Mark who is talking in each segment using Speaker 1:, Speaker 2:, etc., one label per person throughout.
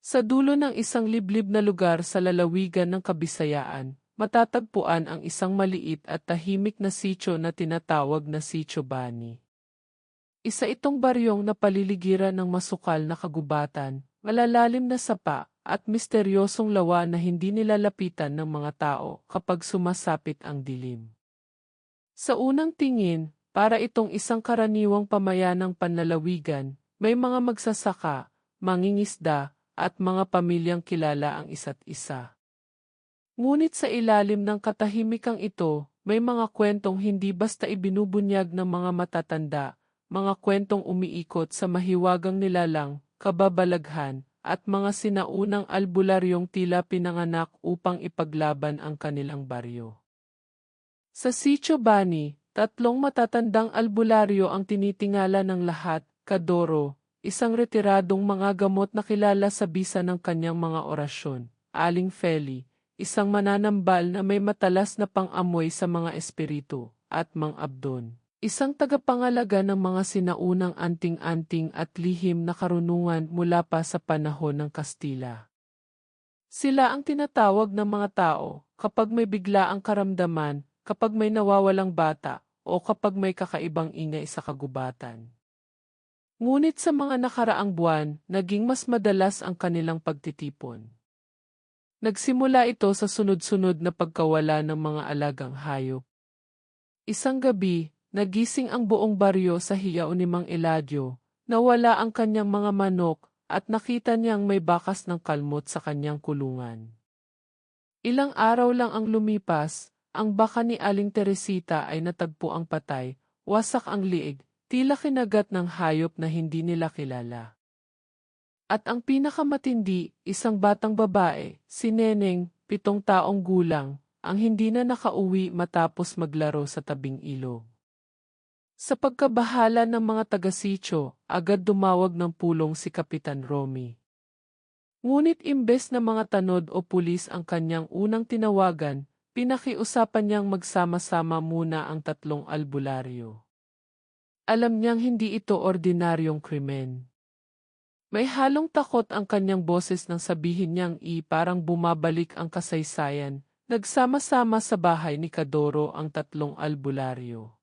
Speaker 1: Sa dulo ng isang liblib na lugar sa lalawigan ng Kabisayaan, matatagpuan ang isang maliit at tahimik na sitio na tinatawag na Sitio Bani. Isa itong baryong na paliligiran ng masukal na kagubatan, malalalim na sapa, at misteryosong lawa na hindi nilalapitan ng mga tao kapag sumasapit ang dilim. Sa unang tingin, para itong isang karaniwang pamayanang panlalawigan, may mga magsasaka, mangingisda, at mga pamilyang kilala ang isa't isa. Ngunit sa ilalim ng katahimikang ito, may mga kwentong hindi basta ibinubunyag ng mga matatanda, mga kwentong umiikot sa mahiwagang nilalang, kababalaghan, at mga sinaunang albularyong tila pinanganak upang ipaglaban ang kanilang baryo. Sa Sitio Bani, tatlong matatandang albularyo ang tinitingala ng lahat: Kadoro, isang retiradong manggagamot na kilala sa bisa ng kanyang mga orasyon; Aling Feli, isang mananambal na may matalas na pang-amoy sa mga espiritu; at Mang Abdon, isang tagapangalaga ng mga sinaunang anting-anting at lihim na karunungan mula pa sa panahon ng Kastila. Sila ang tinatawag ng mga tao kapag may biglaang karamdaman, kapag may nawawalang bata, o kapag may kakaibang ingay sa kagubatan. Ngunit sa mga nakaraang buwan, naging mas madalas ang kanilang pagtitipon. Nagsimula ito sa sunod-sunod na pagkawala ng mga alagang hayop. Isang gabi, nagising ang buong baryo sa hiyaw ni Mang Eladio, nawala ang kanyang mga manok, at nakita niyang may bakas ng kalmot sa kanyang kulungan. Ilang araw lang ang lumipas, ang baka ni Aling Teresita ay natagpo ang patay, wasak ang liig, tila kinagat ng hayop na hindi nila kilala. At ang pinakamatindi, isang batang babae, si Neneng, 7 taong gulang, ang hindi na nakauwi matapos maglaro sa tabing ilog. Sa pagkabahala ng mga taga-sitio, agad dumawag ng pulong si Kapitan Romy. Ngunit imbes na mga tanod o pulis ang kanyang unang tinawagan, pinakiusapan niyang magsama-sama muna ang tatlong albularyo. Alam niyang hindi ito ordinaryong krimen. May halong takot ang kanyang boses nang sabihin niyang parang bumabalik ang kasaysayan. Nagsama-sama sa bahay ni Kadoro ang tatlong albularyo.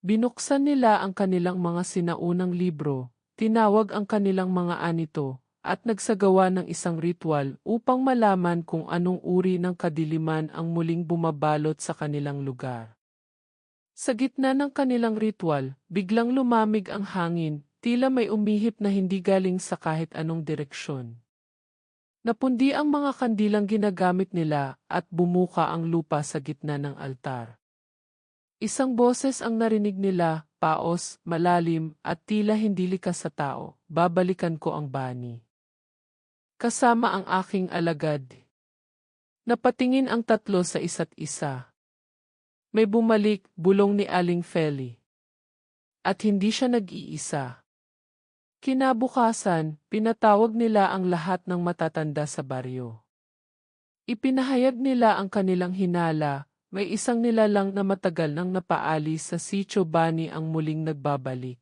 Speaker 1: Binuksan nila ang kanilang mga sinaunang libro, tinawag ang kanilang mga anito, at nagsagawa ng isang ritual upang malaman kung anong uri ng kadiliman ang muling bumabalot sa kanilang lugar. Sa gitna ng kanilang ritual, biglang lumamig ang hangin, tila may umihip na hindi galing sa kahit anong direksyon. Napundi ang mga kandilang ginagamit nila at bumuka ang lupa sa gitna ng altar. Isang boses ang narinig nila, paos, malalim, at tila hindi likas sa tao: "Babalikan ko ang bani. Kasama ang aking alagad." Napatingin ang tatlo sa isa't isa. May bumalik, bulong ni Aling Feli. At hindi siya nag-iisa. Kinabukasan, pinatawag nila ang lahat ng matatanda sa baryo. Ipinahayag nila ang kanilang hinala: may isang nilalang na matagal nang napaalis sa Sitio Bani ang muling nagbabalik.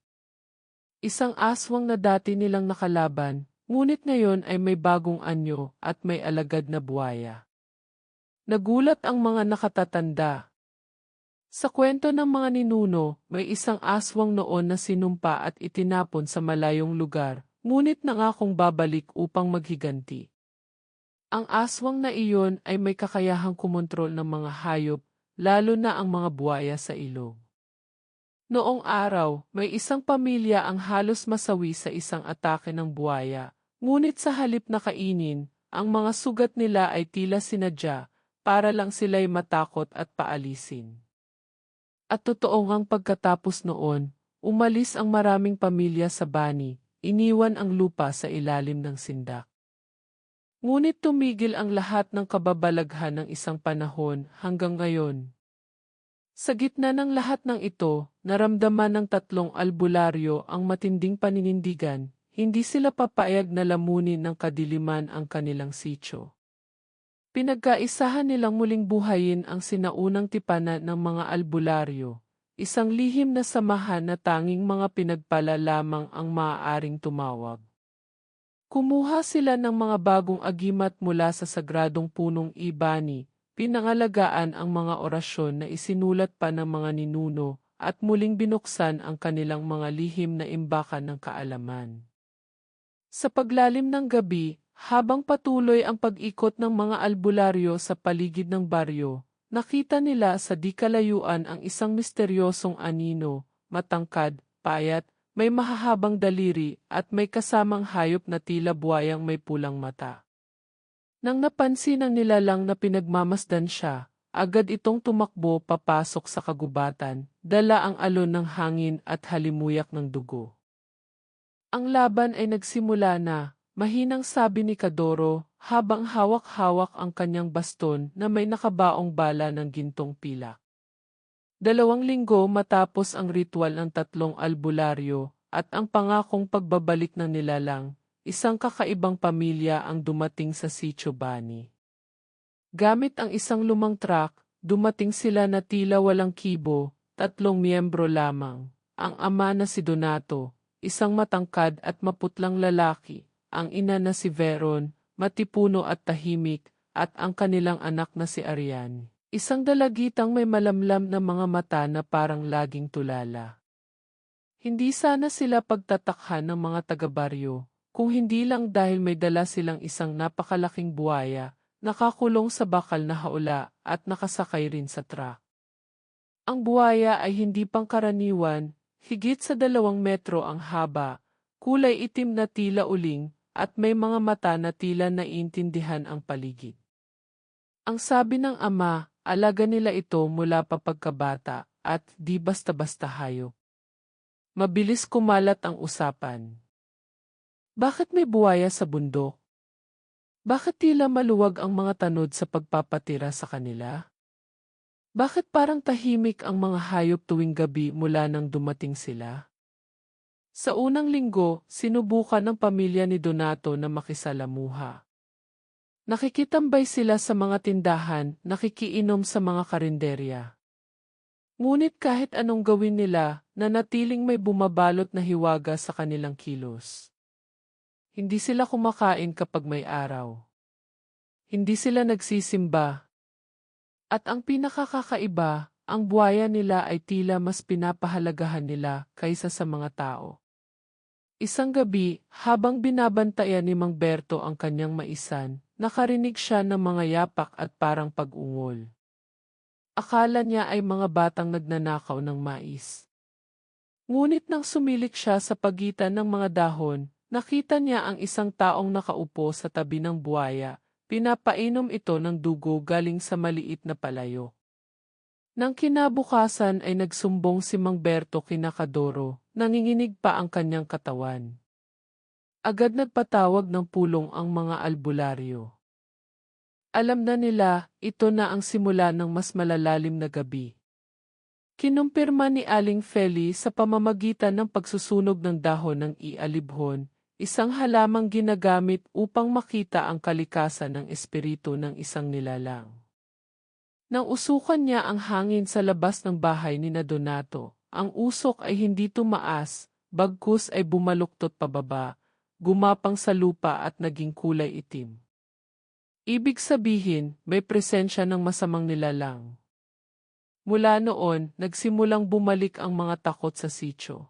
Speaker 1: Isang aswang na dati nilang nakalaban, ngunit ngayon ay may bagong anyo at may alagad na buwaya. Nagulat ang mga nakatatanda. Sa kwento ng mga ninuno, may isang aswang noon na sinumpa at itinapon sa malayong lugar, ngunit nangakong babalik upang maghiganti. Ang aswang na iyon ay may kakayahang kumontrol ng mga hayop, lalo na ang mga buwaya sa ilog. Noong araw, may isang pamilya ang halos masawi sa isang atake ng buwaya, ngunit sa halip na kainin, ang mga sugat nila ay tila sinadya, para lang sila'y matakot at paalisin. At totoo ngang pagkatapos noon, umalis ang maraming pamilya sa bani, iniwan ang lupa sa ilalim ng sindak. Ngunit tumigil ang lahat ng kababalaghan ng isang panahon hanggang ngayon. Sa gitna ng lahat ng ito, naramdaman ng tatlong albularyo ang matinding paninindigan. Hindi sila papayag na lamunin ng kadiliman ang kanilang sitio. Pinagkaisahan nilang muling buhayin ang sinaunang tipanan ng mga albularyo, isang lihim na samahan na tanging mga pinagpala lamang ang maaaring tumawag. Kumuha sila ng mga bagong agimat mula sa sagradong punong ibani, pinangalagaan ang mga orasyon na isinulat pa ng mga ninuno, at muling binuksan ang kanilang mga lihim na imbakan ng kaalaman. Sa paglalim ng gabi, habang patuloy ang pag-ikot ng mga albularyo sa paligid ng baryo, nakita nila sa di kalayuan ang isang misteryosong anino, matangkad, payat, may mahahabang daliri at may kasamang hayop na tila buwayang may pulang mata. Nang napansin ng nilalang na pinagmamasdan siya, agad itong tumakbo papasok sa kagubatan, dala ang alon ng hangin at halimuyak ng dugo. Ang laban ay nagsimula na, mahinang sabi ni Kadoro, habang hawak-hawak ang kanyang baston na may nakabaong bala ng gintong pilak. 2 linggo matapos ang ritual ng 3 albularyo at ang pangakong pagbabalik ng nilalang, isang kakaibang pamilya ang dumating sa Sitio Bani. Gamit ang isang lumang truck, dumating sila na tila walang kibo, 3 miyembro lamang. Ang ama na si Donato, isang matangkad at maputlang lalaki, ang ina na si Veron, matipuno at tahimik, at ang kanilang anak na si Ariane. Isang dalagitang may malamlam na mga mata na parang laging tulala. Hindi sana sila pagtatakhan ng mga taga-baryo, kung hindi lang dahil may dala silang isang napakalaking buwaya, nakakulong sa bakal na haula at nakasakay rin sa truck. Ang buwaya ay hindi pangkaraniwan, higit sa 2 metro ang haba, kulay itim na tila uling, at may mga mata na tila naiintindihan ang paligid. Ang sabi ng ama, alaga nila ito mula pa pagkabata at di basta-basta hayop. Mabilis kumalat ang usapan. Bakit may buwaya sa bundok? Bakit tila maluwag ang mga tanod sa pagpapatira sa kanila? Bakit parang tahimik ang mga hayop tuwing gabi mula nang dumating sila? Sa unang linggo, sinubukan ng pamilya ni Donato na makisalamuha. Nakikitambay sila sa mga tindahan, nakikiinom sa mga karinderya. Ngunit kahit anong gawin nila, nanatiling may bumabalot na hiwaga sa kanilang kilos. Hindi sila kumakain kapag may araw. Hindi sila nagsisimba. At ang pinakakakaiba, ang buwaya nila ay tila mas pinapahalagahan nila kaysa sa mga tao. Isang gabi, habang binabantayan ni Mang Berto ang kanyang maisan, nakarinig siya ng mga yapak at parang pag-ungol. Akala niya ay mga batang nagnanakaw ng mais. Ngunit nang sumilik siya sa pagitan ng mga dahon, nakita niya ang isang taong nakaupo sa tabi ng buwaya, pinapainom ito ng dugo galing sa maliit na palayo. Nang kinabukasan ay nagsumbong si Mang Berto kina Kadoro, nanginginig pa ang kanyang katawan. Agad nagpatawag ng pulong ang mga albularyo. Alam na nila, ito na ang simula ng mas malalalim na gabi. Kinumpirma ni Aling Feli sa pamamagitan ng pagsusunog ng dahon ng ialibhon, isang halamang ginagamit upang makita ang kalikasan ng espiritu ng isang nilalang. Nang usukan niya ang hangin sa labas ng bahay ni Donato, ang usok ay hindi tumaas, bagkus ay bumaluktot pababa, gumapang sa lupa at naging kulay itim. Ibig sabihin, may presensya ng masamang nilalang. Mula noon, nagsimulang bumalik ang mga takot sa sitio.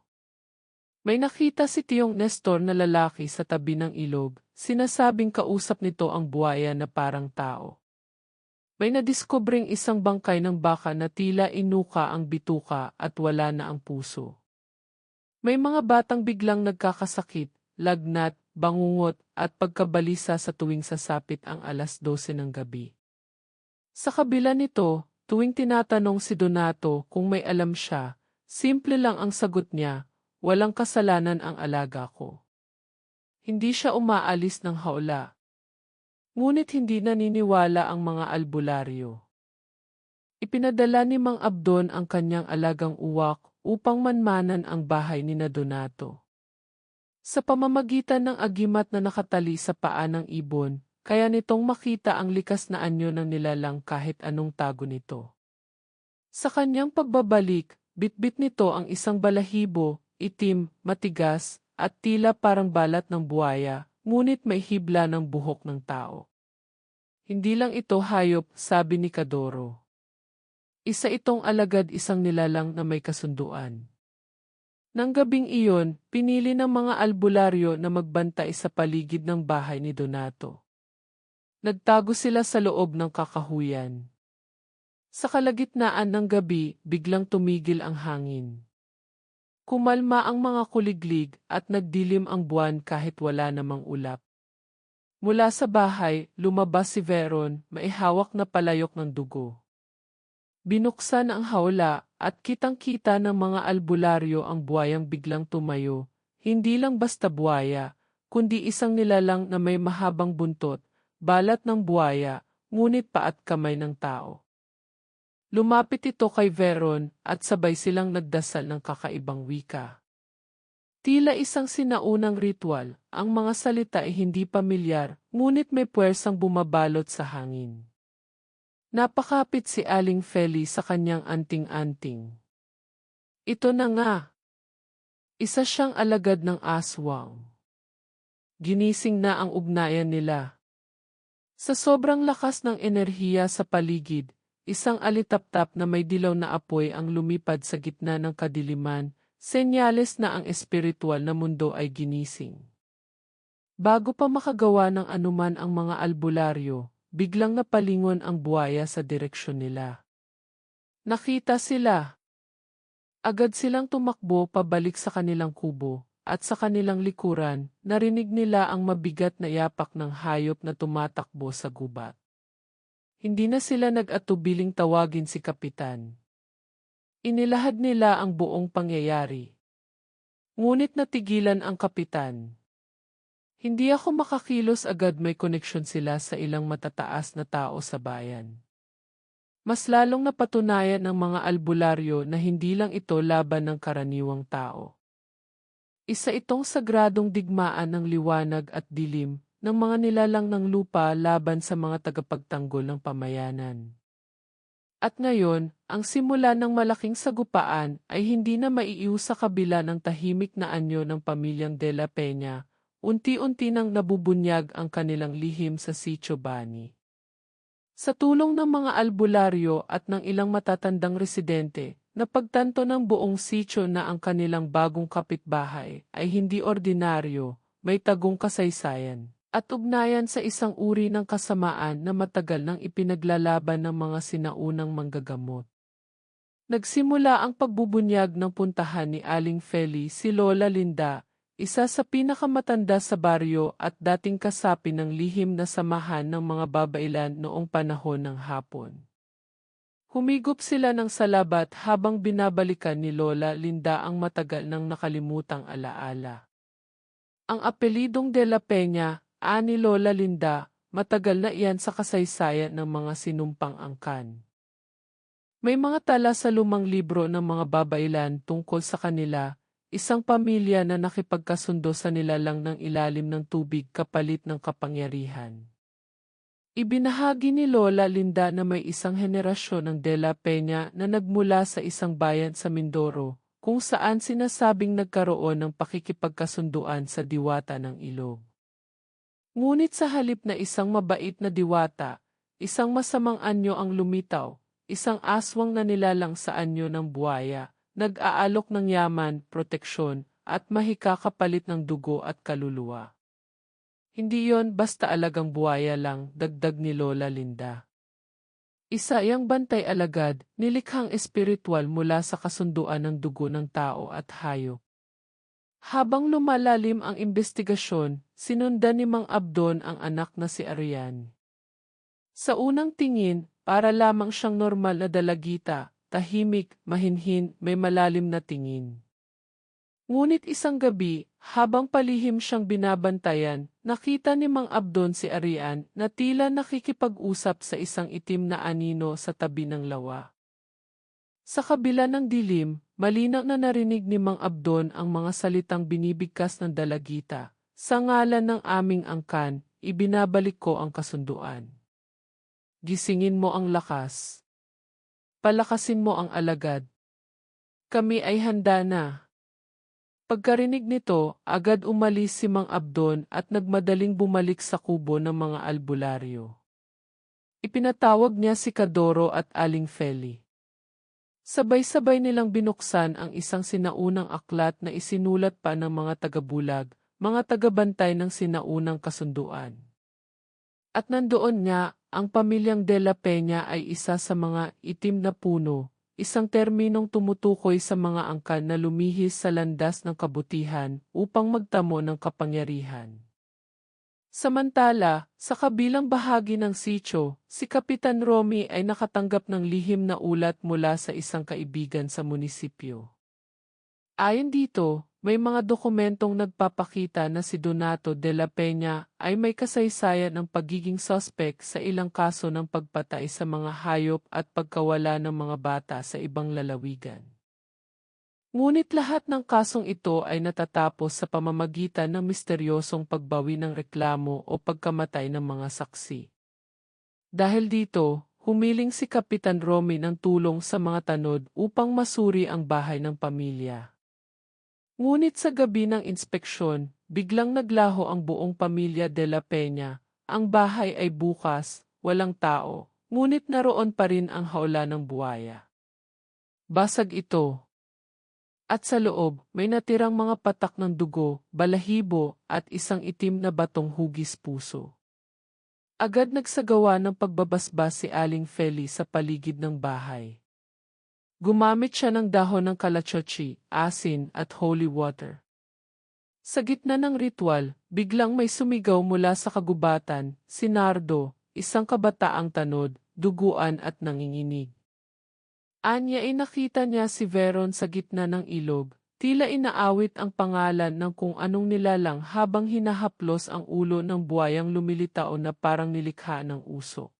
Speaker 1: May nakita si Tiyong Nestor na lalaki sa tabi ng ilog, sinasabing kausap nito ang buwaya na parang tao. May nadiskobring isang bangkay ng baka na tila inuka ang bituka at wala na ang puso. May mga batang biglang nagkakasakit, lagnat, bangungot at pagkabalisa sa tuwing sasapit ang 12:00 ng gabi. Sa kabila nito, tuwing tinatanong si Donato kung may alam siya, simple lang ang sagot niya, walang kasalanan ang alaga ko. Hindi siya umaalis ng haula. Ngunit hindi naniniwala ang mga albularyo. Ipinadala ni Mang Abdon ang kanyang alagang uwak upang manmanan ang bahay ni Donato. Sa pamamagitan ng agimat na nakatali sa paa ng ibon, kaya nitong makita ang likas na anyo ng nilalang kahit anong tago nito. Sa kanyang pagbabalik, bitbit nito ang isang balahibo, itim, matigas, at tila parang balat ng buwaya, ngunit may hibla ng buhok ng tao. Hindi lang ito hayop, sabi ni Kadoro. Isa itong alagad, isang nilalang na may kasunduan. Nang gabing iyon, pinili ng mga albularyo na magbantay sa paligid ng bahay ni Donato. Nagtago sila sa loob ng kakahuyan. Sa kalagitnaan ng gabi, biglang tumigil ang hangin. Kumalma ang mga kuliglig at nagdilim ang buwan kahit wala namang ulap. Mula sa bahay, lumabas si Veron, may hawak na palayok ng dugo. Binuksan ang hawla at kitang-kita ng mga albularyo ang buwayang biglang tumayo. Hindi lang basta buwaya, kundi isang nilalang na may mahabang buntot, balat ng buwaya, ngunit paa at kamay ng tao. Lumapit ito kay Veron at sabay silang nagdasal ng kakaibang wika. Tila isang sinaunang ritual, ang mga salita ay hindi pamilyar, ngunit may puwersang bumabalot sa hangin. Napakapit si Aling Feli sa kanyang anting-anting. Ito na nga. Isa siyang alagad ng aswang. Ginising na ang ugnayan nila. Sa sobrang lakas ng enerhiya sa paligid, isang alitaptap na may dilaw na apoy ang lumipad sa gitna ng kadiliman, senyales na ang espiritual na mundo ay ginising. Bago pa makagawa ng anuman ang mga albularyo, biglang napalingon ang buwaya sa direksyon nila. Nakita sila. Agad silang tumakbo pabalik sa kanilang kubo, at sa kanilang likuran, narinig nila ang mabigat na yapak ng hayop na tumatakbo sa gubat. Hindi na sila nag-atubiling tawagin si Kapitan. Inilahad nila ang buong pangyayari. Ngunit natigilan ang Kapitan. Hindi ako makakilos, agad may koneksyon sila sa ilang matataas na tao sa bayan. Mas lalong napatunayan ng mga albularyo na hindi lang ito laban ng karaniwang tao. Isa itong sagradong digmaan ng liwanag at dilim ng mga nilalang ng lupa laban sa mga tagapagtanggol ng pamayanan. At ngayon, ang simula ng malaking sagupaan ay hindi na maiiw sa kabila ng tahimik na anyo ng pamilyang De La Peña. Unti-unti nang nabubunyag ang kanilang lihim sa Sitio Bani. Sa tulong ng mga albularyo at ng ilang matatandang residente, napagtanto ng buong sitio na ang kanilang bagong kapitbahay ay hindi ordinaryo, may tagong kasaysayan, at ugnayan sa isang uri ng kasamaan na matagal nang ipinaglalaban ng mga sinaunang manggagamot. Nagsimula ang pagbubunyag ng puntahan ni Aling Feli, si Lola Linda, isa sa pinakamatanda sa baryo at dating kasapi ng lihim na samahan ng mga babailan noong panahon ng Hapon. Humigop sila ng salabat habang binabalikan ni Lola Linda ang matagal nang nakalimutang alaala. Ang apelidong De La Peña, ani Lola Linda, matagal na iyan sa kasaysayan ng mga sinumpang angkan. May mga tala sa lumang libro ng mga babailan tungkol sa kanila, isang pamilya na nakipagkasundo sa nilalang ng ilalim ng tubig kapalit ng kapangyarihan. Ibinahagi ni Lola Linda na may isang henerasyon ng De La Peña na nagmula sa isang bayan sa Mindoro, kung saan sinasabing nagkaroon ng pakikipagkasunduan sa diwata ng ilog. Ngunit sa halip na isang mabait na diwata, isang masamang anyo ang lumitaw, isang aswang na nilalang sa anyo ng buwaya, nag-aalok ng yaman, proteksyon, at mahika kapalit ng dugo at kaluluwa. Hindi yon basta alagang buwaya lang, dagdag ni Lola Linda. Isa iyang bantay alagad, nilikhang espiritual mula sa kasunduan ng dugo ng tao at hayop. Habang lumalalim ang investigasyon, sinundan ni Mang Abdon ang anak na si Arian. Sa unang tingin, para lamang siyang normal na dalagita, tahimik, mahinhin, may malalim na tingin. Ngunit isang gabi, habang palihim siyang binabantayan, nakita ni Mang Abdon si Arian na tila nakikipag-usap sa isang itim na anino sa tabi ng lawa. Sa kabila ng dilim, malinaw na narinig ni Mang Abdon ang mga salitang binibigkas ng dalagita. Sa ngalan ng aming angkan, ibinabalik ko ang kasunduan. Gisingin mo ang lakas. Palakasin mo ang alagad. Kami ay handa na. Pagkarinig nito, agad umalis si Mang Abdon at nagmadaling bumalik sa kubo ng mga albularyo. Ipinatawag niya si Kadoro at Aling Feli. Sabay-sabay nilang binuksan ang isang sinaunang aklat na isinulat pa ng mga tagabulag, mga tagabantay ng sinaunang kasunduan. At nandoon nga, ang pamilyang De La Peña ay isa sa mga itim na puno, isang terminong tumutukoy sa mga angkan na lumihis sa landas ng kabutihan upang magtamo ng kapangyarihan. Samantala, sa kabilang bahagi ng sitio, si Kapitan Romy ay nakatanggap ng lihim na ulat mula sa isang kaibigan sa munisipyo. Ayon dito, may mga dokumentong nagpapakita na si Donato de la Peña ay may kasaysayan ng pagiging suspect sa ilang kaso ng pagpatay sa mga hayop at pagkawala ng mga bata sa ibang lalawigan. Ngunit lahat ng kasong ito ay natatapos sa pamamagitan ng misteryosong pagbawi ng reklamo o pagkamatay ng mga saksi. Dahil dito, humiling si Kapitan Romy ng tulong sa mga tanod upang masuri ang bahay ng pamilya. Ngunit sa gabi ng inspeksyon, biglang naglaho ang buong pamilya de la Peña. Ang bahay ay bukas, walang tao, ngunit naroon pa rin ang hawla ng buwaya. Basag ito. At sa loob, may natirang mga patak ng dugo, balahibo, at isang itim na batong hugis puso. Agad nagsagawa ng pagbabasbas si Aling Feli sa paligid ng bahay. Gumamit siya ng dahon ng kalachochi, asin at holy water. Sa gitna ng ritual, biglang may sumigaw mula sa kagubatan, si Nardo, isang kabataang tanod, duguan at nanginginig. Anya ay nakita niya si Veron sa gitna ng ilog, tila inaawit ang pangalan ng kung anong nilalang habang hinahaplos ang ulo ng buwayang lumilitaw na parang nilikha ng usok.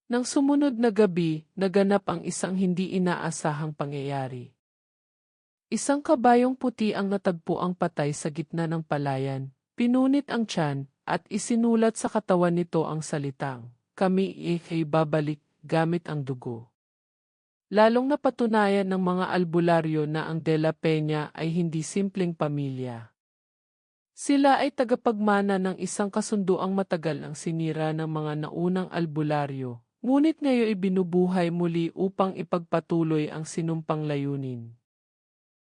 Speaker 1: Nang sumunod na gabi, naganap ang isang hindi inaasahang pangyayari. Isang kabayong puti ang natagpuang patay sa gitna ng palayan, pinunit ang tiyan, at isinulat sa katawan nito ang salitang, "Kami ay babalik gamit ang dugo." Lalong napatunayan ng mga albularyo na ang De La Peña ay hindi simpleng pamilya. Sila ay tagapagmana ng isang kasunduang matagal ang sinira ng mga naunang albularyo. Ngunit ngayon ibinubuhay muli upang ipagpatuloy ang sinumpang layunin.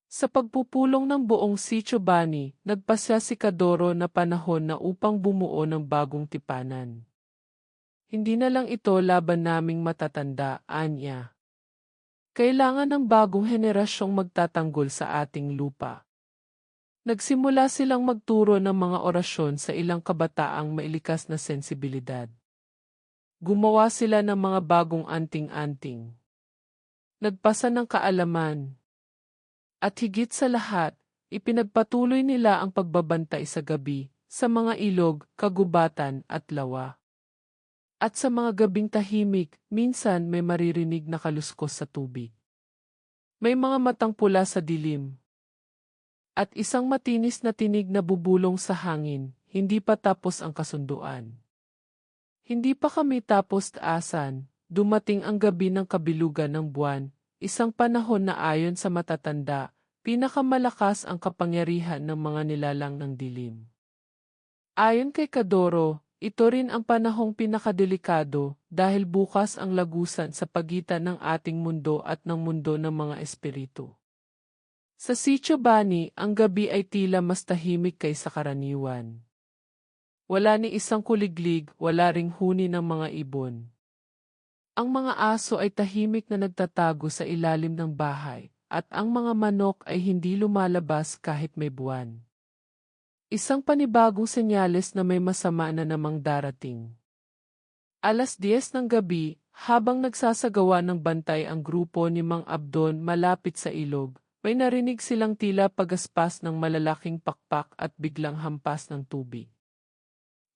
Speaker 1: Sa pagpupulong ng buong Sitio Bani, nagpasya si Kadoro na panahon na upang bumuo ng bagong tipanan. Hindi na lang ito laban naming matatanda, anya. Kailangan ng bagong henerasyong magtatanggol sa ating lupa. Nagsimula silang magturo ng mga orasyon sa ilang kabataang mailikas na sensibilidad. Gumawa sila ng mga bagong anting-anting. Nagpasa ng kaalaman. At higit sa lahat, ipinagpatuloy nila ang pagbabantay sa gabi, sa mga ilog, kagubatan at lawa. At sa mga gabing tahimik, minsan may maririnig na kaluskos sa tubig. May mga matang pula sa dilim. At isang matinis na tinig na bubulong sa hangin, hindi pa tapos ang kasunduan. Hindi pa kami tapos taasan, dumating ang gabi ng kabilugan ng buwan, isang panahon na ayon sa matatanda, pinakamalakas ang kapangyarihan ng mga nilalang ng dilim. Ayon kay Kadoro, ito rin ang panahong pinakadelikado dahil bukas ang lagusan sa pagitan ng ating mundo at ng mundo ng mga espiritu. Sa Sitio Bani, ang gabi ay tila mas tahimik kaysa karaniwan. Wala ni isang kuliglig, wala ring huni ng mga ibon. Ang mga aso ay tahimik na nagtatago sa ilalim ng bahay, at ang mga manok ay hindi lumalabas kahit may buwan. Isang panibagong senyales na may masama na namang darating. 10:00 ng gabi, habang nagsasagawa ng bantay ang grupo ni Mang Abdon malapit sa ilog, may narinig silang tila pagaspas ng malalaking pakpak at biglang hampas ng tubig.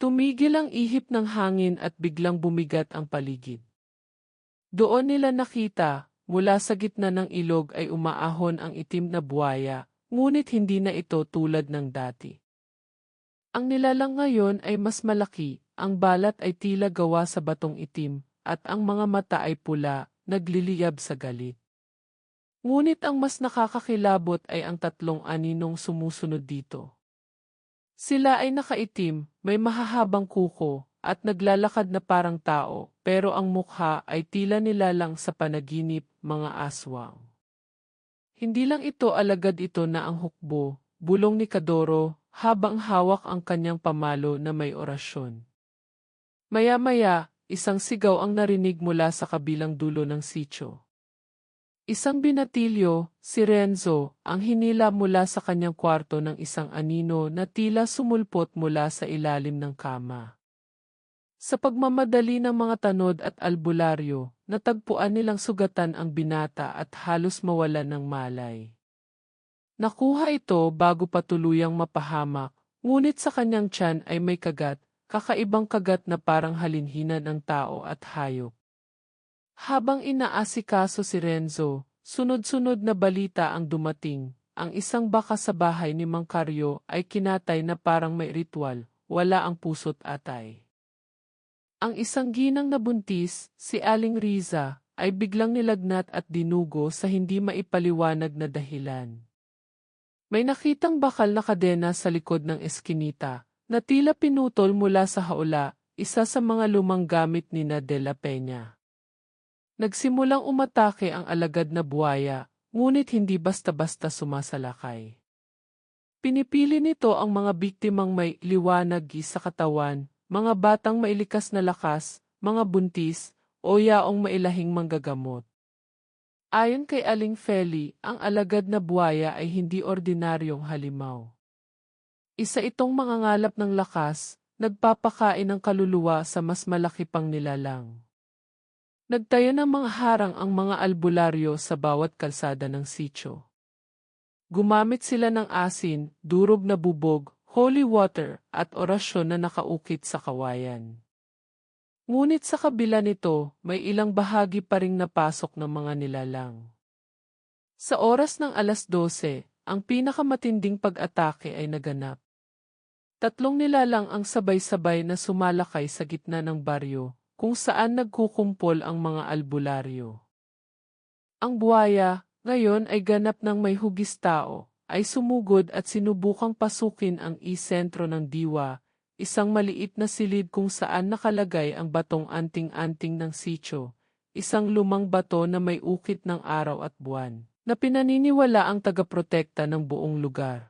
Speaker 1: Tumigil ang ihip ng hangin at biglang bumigat ang paligid. Doon nila nakita, mula sa gitna ng ilog ay umaahon ang itim na buwaya, ngunit hindi na ito tulad ng dati. Ang nilalang ngayon ay mas malaki, ang balat ay tila gawa sa batong itim, at ang mga mata ay pula, nagliliyab sa galit. Ngunit ang mas nakakakilabot ay ang tatlong aninong sumusunod dito. Sila ay nakaitim, may mahahabang kuko, at naglalakad na parang tao, pero ang mukha ay tila nilalang sa panaginip, mga aswang. Hindi lang ito alagad ito na ang hukbo, bulong ni Kadoro, habang hawak ang kanyang pamalo na may orasyon. Maya-maya, isang sigaw ang narinig mula sa kabilang dulo ng sitio. Isang binatilyo, si Renzo, ang hinila mula sa kanyang kwarto ng isang anino na tila sumulpot mula sa ilalim ng kama. Sa pagmamadali ng mga tanod at albularyo, natagpuan nilang sugatan ang binata at halos mawalan ng malay. Nakuha ito bago pa tuluyang mapahamak, ngunit sa kanyang tiyan ay may kagat, kakaibang kagat na parang halinhinan ng tao at hayop. Habang inaasikaso si Renzo, sunod-sunod na balita ang dumating. Ang isang baka sa bahay ni Mang Carlo ay kinatay na parang may ritual, wala ang puso't atay. Ang isang ginang na buntis, si Aling Riza, ay biglang nilagnat at dinugo sa hindi maipaliwanag na dahilan. May nakitang bakal na kadena sa likod ng eskinita, na tila pinutol mula sa haula, isa sa mga lumang gamit ni na de la Peña. Nagsimulang umatake ang alagad na buwaya, ngunit hindi basta-basta sumasalakay. Pinipili nito ang mga biktimang may liwanag sa katawan, mga batang mailikas na lakas, mga buntis, o yaong mailahing manggagamot. Ayon kay Aling Feli, ang alagad na buwaya ay hindi ordinaryong halimaw. Isa itong mangangalap ng lakas, nagpapakain ng kaluluwa sa mas malaki pang nilalang. Nagtayo ng mga harang ang mga albularyo sa bawat kalsada ng sitio. Gumamit sila ng asin, durog na bubog, holy water, at orasyon na nakaukit sa kawayan. Ngunit sa kabila nito, may ilang bahagi pa ring napasok ng mga nilalang. Sa oras ng 12:00, ang pinakamatinding pag-atake ay naganap. Tatlong nilalang ang sabay-sabay na sumalakay sa gitna ng baryo, kung saan nagkukumpol ang mga albularyo. Ang buwaya, ngayon ay ganap ng may hugis tao, ay sumugod at sinubukang pasukin ang isentro ng diwa, isang maliit na silid kung saan nakalagay ang batong anting-anting ng sitio, isang lumang bato na may ukit ng araw at buwan, na pinaniniwala ang tagaprotekta ng buong lugar.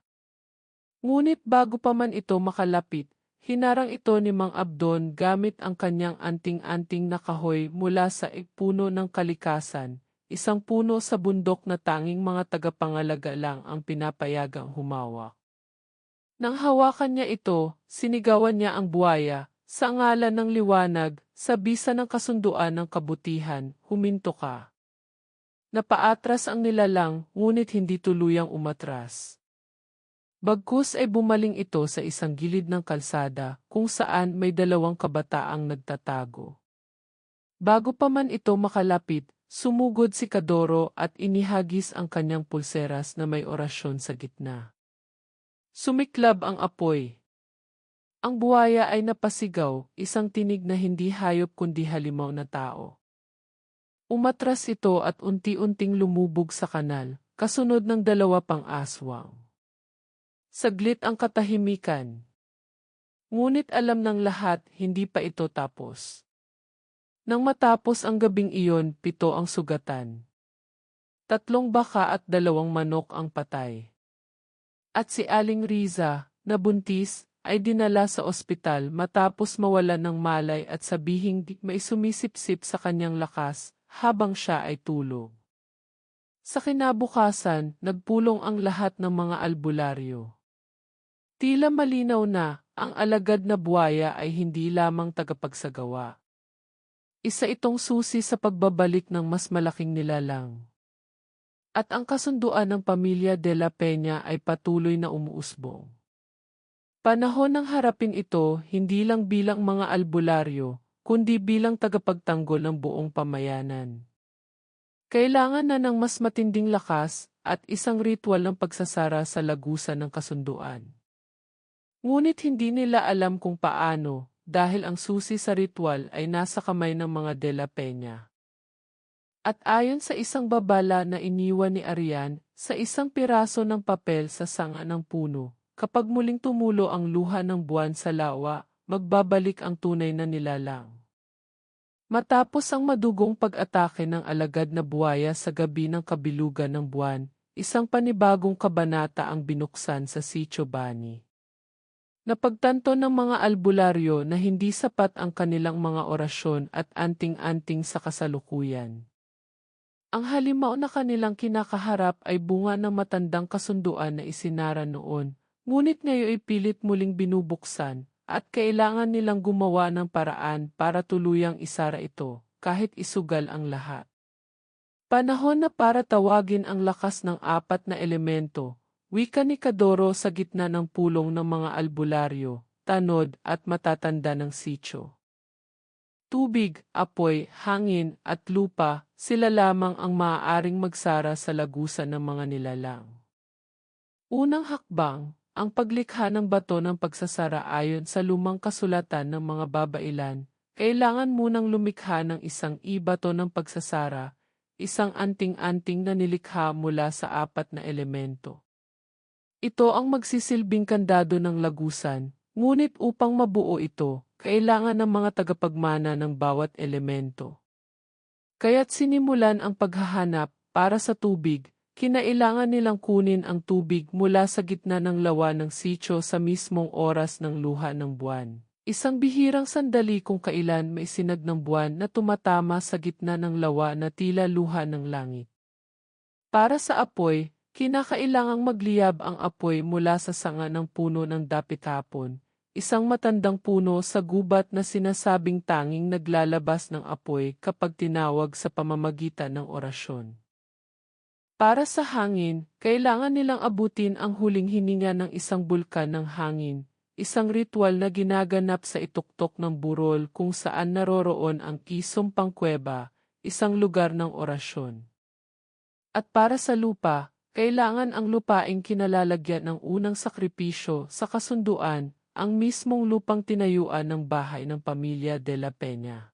Speaker 1: Ngunit bago pa man ito makalapit, hinarang ito ni Mang Abdon gamit ang kanyang anting-anting na kahoy mula sa puno ng kalikasan, isang puno sa bundok na tanging mga tagapangalaga lang ang pinapayagang humawak. Nang hawakan niya ito, sinigawan niya ang buwaya, sa ngalan ng liwanag, sa bisa ng kasunduan ng kabutihan, huminto ka. Napaatras ang nilalang, ngunit hindi tuluyang umatras. Bagkus ay bumaling ito sa isang gilid ng kalsada, kung saan may dalawang kabataang nagtatago. Bago pa man ito makalapit, sumugod si Kadoro at inihagis ang kanyang pulseras na may orasyon sa gitna. Sumiklab ang apoy. Ang buwaya ay napasigaw, isang tinig na hindi hayop kundi halimaw na tao. Umatras ito at unti-unting lumubog sa kanal, kasunod ng dalawa pang aswang. Saglit ang katahimikan. Ngunit alam ng lahat, hindi pa ito tapos. Nang matapos ang gabing iyon, 7 ang sugatan. 3 baka at 2 manok ang patay. At si Aling Riza, na buntis, ay dinala sa ospital matapos mawalan ng malay at sabihing may sumisipsip sa kanyang lakas habang siya ay tulog. Sa kinabukasan, nagpulong ang lahat ng mga albularyo. Tila malinaw na, ang alagad na buwaya ay hindi lamang tagapagsagawa. Isa itong susi sa pagbabalik ng mas malaking nilalang. At ang kasunduan ng pamilya de la Peña ay patuloy na umuusbong. Panahon ng harapin ito hindi lang bilang mga albularyo, kundi bilang tagapagtanggol ng buong pamayanan. Kailangan na ng mas matinding lakas at isang ritual ng pagsasara sa lagusan ng kasunduan. Ngunit hindi nila alam kung paano, dahil ang susi sa ritual ay nasa kamay ng mga de la Peña. At ayon sa isang babala na iniwan ni Arian, sa isang piraso ng papel sa sanga ng puno, kapag muling tumulo ang luha ng buwan sa lawa, magbabalik ang tunay na nilalang. Matapos ang madugong pag-atake ng alagad na buwaya sa gabi ng kabilugan ng buwan, isang panibagong kabanata ang binuksan sa Sitio Bani. Napagtanto ng mga albularyo na hindi sapat ang kanilang mga orasyon at anting-anting sa kasalukuyan. Ang halimaw na kanilang kinakaharap ay bunga ng matandang kasunduan na isinara noon, ngunit ngayon ay pilit muling binubuksan, at kailangan nilang gumawa ng paraan para tuluyang isara ito, kahit isugal ang lahat. Panahon na para tawagin ang lakas ng apat na elemento, wika ni Kadoro sa gitna ng pulong ng mga albularyo, tanod at matatanda ng sitio. Tubig, apoy, hangin, at lupa, sila lamang ang maaaring magsara sa lagusan ng mga nilalang. Unang hakbang, ang paglikha ng bato ng pagsasara ayon sa lumang kasulatan ng mga babailan, kailangan munang lumikha ng isang ibato ng pagsasara, isang anting-anting na nilikha mula sa apat na elemento. Ito ang magsisilbing kandado ng lagusan, ngunit upang mabuo ito, kailangan ng mga tagapagmana ng bawat elemento. Kaya't sinimulan ang paghahanap para sa tubig, kinailangan nilang kunin ang tubig mula sa gitna ng lawa ng sitio sa mismong oras ng luha ng buwan. Isang bihirang sandali kung kailan may sinag ng buwan na tumatama sa gitna ng lawa na tila luha ng langit. Para sa apoy, kinakailangang magliyab ang apoy mula sa sanga ng puno ng dapit-hapon, isang matandang puno sa gubat na sinasabing tanging naglalabas ng apoy kapag tinawag sa pamamagitan ng orasyon. Para sa hangin, kailangan nilang abutin ang huling hininga ng isang bulkan ng hangin, isang ritual na ginaganap sa ituktok ng burol kung saan naroroon ang kisong pangkweba, isang lugar ng orasyon. At para sa lupa, kailangan ang lupaing kinalalagyan ng unang sakripisyo sa kasunduan, ang mismong lupang tinayuan ng bahay ng pamilya de la Peña.